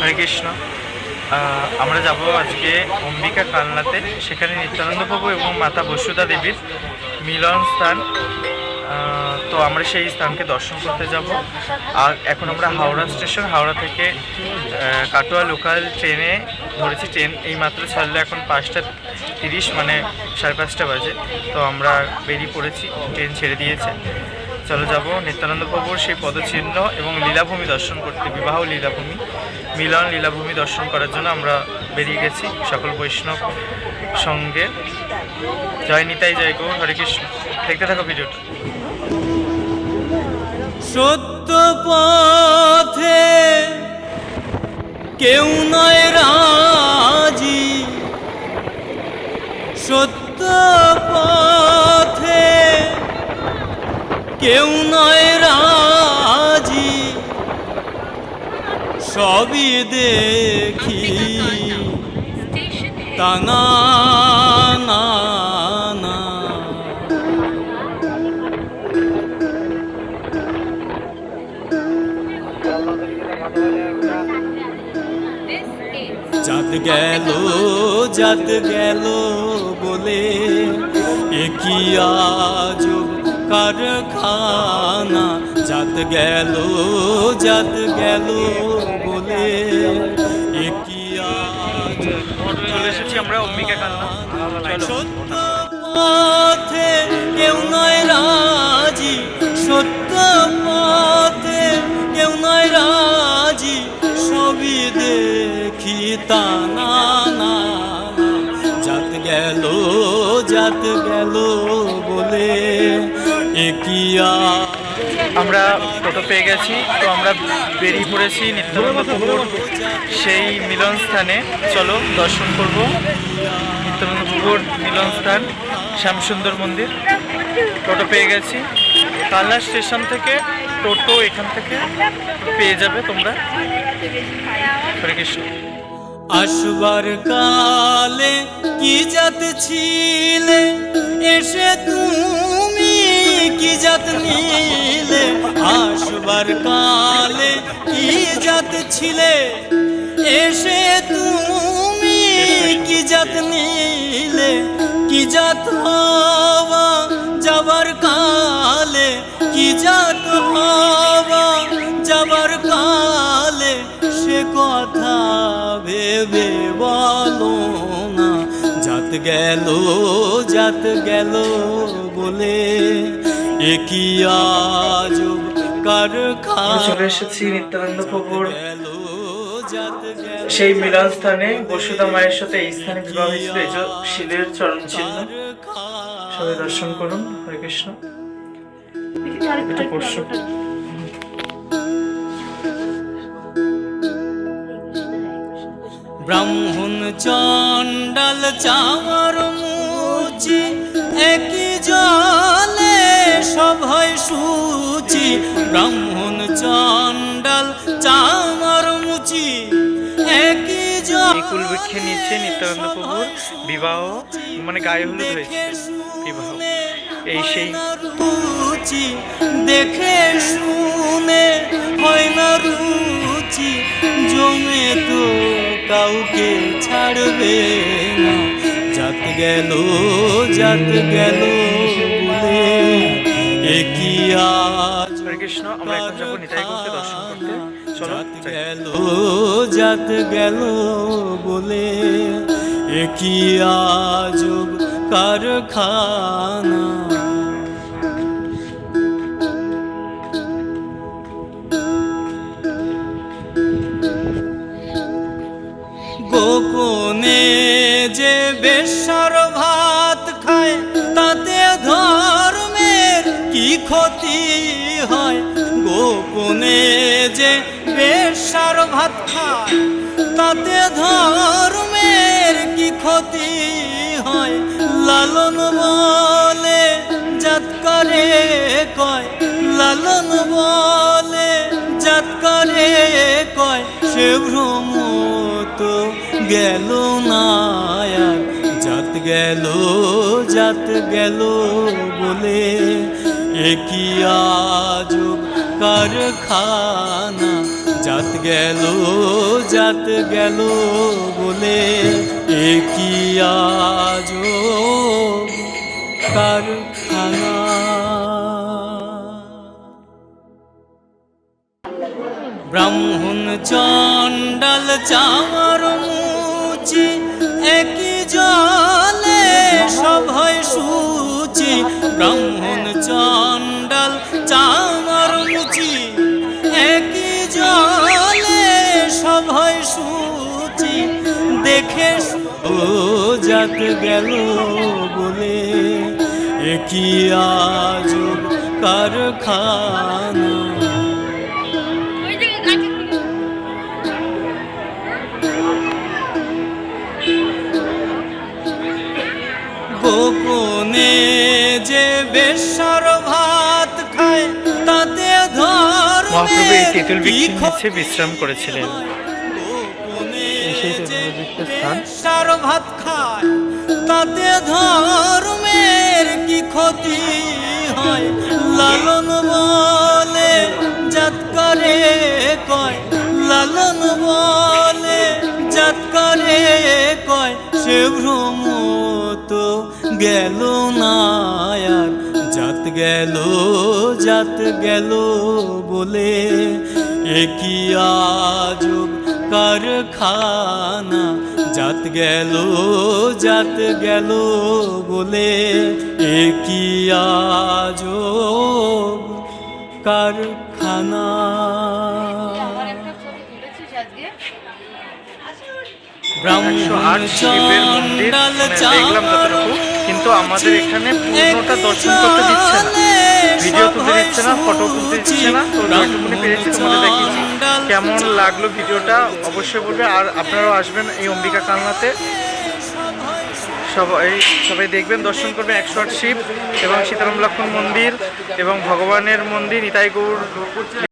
হরে কৃষ্ণ। আমরা যাব আজকে অম্বিকা কালনাতে। সেখানে নিত্যানন্দ প্রভু এবং মাতা বসুধা দেবীর মিলন স্থান। তো আমরা সেই স্থানকে দর্শন করতে যাব। আর এখন আমরা হাওড়া স্টেশন, হাওড়া থেকে কাটোয়া লোকাল ট্রেনে ধরেছি। ট্রেন এই মাত্র ছাড়লো, এখন 5টা 30, মানে 5:30 বাজে। তো আমরা বেরিয়ে পড়েছি, ট্রেন ছেড়ে দিয়েছে। চলো যাব নিত্যানন্দ প্রভুর সেই পদচিহ্ন এবং লীলাভূমি দর্শন করতে। বিবাহ লীলাভূমি, মিলন লীলাভূমি দর্শন করার জন্য আমরা বেরিয়ে গেছি সকল বৈষ্ণব সঙ্গে। জয় নিতাই, জয় গৌর, হরে কৃষ্ণ। দেখতে থাকো ভিডিওটা। সত্য পথে কেউ নয় রাজি, সত্য পথে কেউ নয় রাজি, সবই দেখি তা না না না। জাত গেল বলে একই আজব কারখানা। জাত গেল বলে একই আজব। চলে এসেছি আমরা অম্বিকা কালনা। সত্য পথে কেউ নয় রাজি, সত্য পথে কেউ নয় রাজি, সবই দেখি তা না না। জাত গেল বলে একিয়া। আমরা টোটো পেয়ে গেছি, তো আমরা বেরিয়ে পড়েছি নিত্যানন্দ প্রভুর সেই মিলন স্থানে। চলো দর্শন করব নিত্যানন্দ প্রভুর মিলন স্থান, শ্যামসুন্দর মন্দির। টোটো পেয়ে গেছি কালনা স্টেশন থেকে। টোটো এখান থেকে পেয়ে যাবে তোমরা। হরে কৃষ্ণ। আসবার কালে কি জাত ছিলে, এসে তুমি কি জাত নিলে। আসবার কালে কি জাত ছিলে, এসে তুমি কি জাত নিলে। কি জাত হওয়া যাবার কালে, কি জাত হওয়া যাবার কালে, সে কথা ভেবে বলো না। জাত গেল বলে একই আজব কারখানা। চলে এসেছি নিত্যানন্দ প্রভুর সেই মিলন স্থানে। বসুধা মায়ের সাথে এই স্থানে বিবাহ হয়েছিল। এই যে শিলের চরণ চিহ্ন, সবাই দর্শন করুন। হরে কৃষ্ণ। এটা পরশু। ব্রাহ্মণ চণ্ডাল চামার মুচি, একই জলে সব হয় সূচি। ব্রাহ্মণ চণ্ডাল চামার মুচি, একই জলে। কুল বৃক্ষের নিচে নিত্যানন্দ প্রভুর বিবাহ, মানে গায়ে হলুদ হয়েছে বিবাহ। এই সেই রুচি দেখে শুনে হয় না রুচি, জমে তো কাউকে ছাড়বে না। জাত গেল বলে একই আজ। হরে কৃষ্ণ। আমরা এখন যাবো নিতাই গৌরকে দর্শন করতে। চলো। জাত গেল বলে একই আজব কারখানা। গোপনে যে বেশ্যার ভাত খায়, তাতে ধর্মের কি ক্ষতি হয়। গোপনে যে বেশ্যার ভাত খায়, তাতে ধর্মের কি ক্ষতি হয়। লালন বলে জাত করে কয়, লালন বলে জাত করে কয়, সে ভ্রম তো গেল না আর। জাত গেল বলে একই আজব কারখানা। জাত গেল বলে এ কি আজব কারখানা। ব্রাহ্মণ চণ্ডাল চামার মুচি একই জলে সভয় সূচি। ব্রাহ্মণ চণ্ডাল চামার মুচি একই জলে সভয় সূচি। দেখে ও জাত গেল বলে এ কি আজব কারখানা। গোপনে যে বেশর ভাত খায় তাতে মহাপ্রভু এই তেঁতুল ধর্মের বৃক্ষের নিচে বিশ্রাম করেছিলেন। গোপনে সেই যে তেঁতুল বৃক্ষের স্থান। বেশর ভাত খায় তাতে ধর্মের কি ক্ষতি হয়। লালন বলে জাত করে কয়, লালন বলে জাত করে কয়। সে ভ্রম তো গেল না আর, জাত গেল বলে এ কি আজব কারখানা। জাত গেল বলে এ কি আজব কারখানা। ব্রাহ্মণ 108 শিবের মন্দির চণ্ডাল দেখলাম ততটুকু, কিন্তু আমাদের এখানে পূর্ণটা দর্শন করতে দিচ্ছে না, ভিডিও তুলতে দিচ্ছে না, ফটো তুলতে দিচ্ছে না। তো যেটুকুনি পেরেছি তোমাদের দেখিয়েছি। কেমন লাগলো ভিডিওটা অবশ্যই বলবে। আর আপনারাও আসবেন এই অম্বিকা কালনাতে, সবাই দেখবেন, দর্শন করবেন 108 শিব এবং সীতারাম লক্ষ্মণ মন্দির এবং ভগবানের মন্দির নিতাই গৌর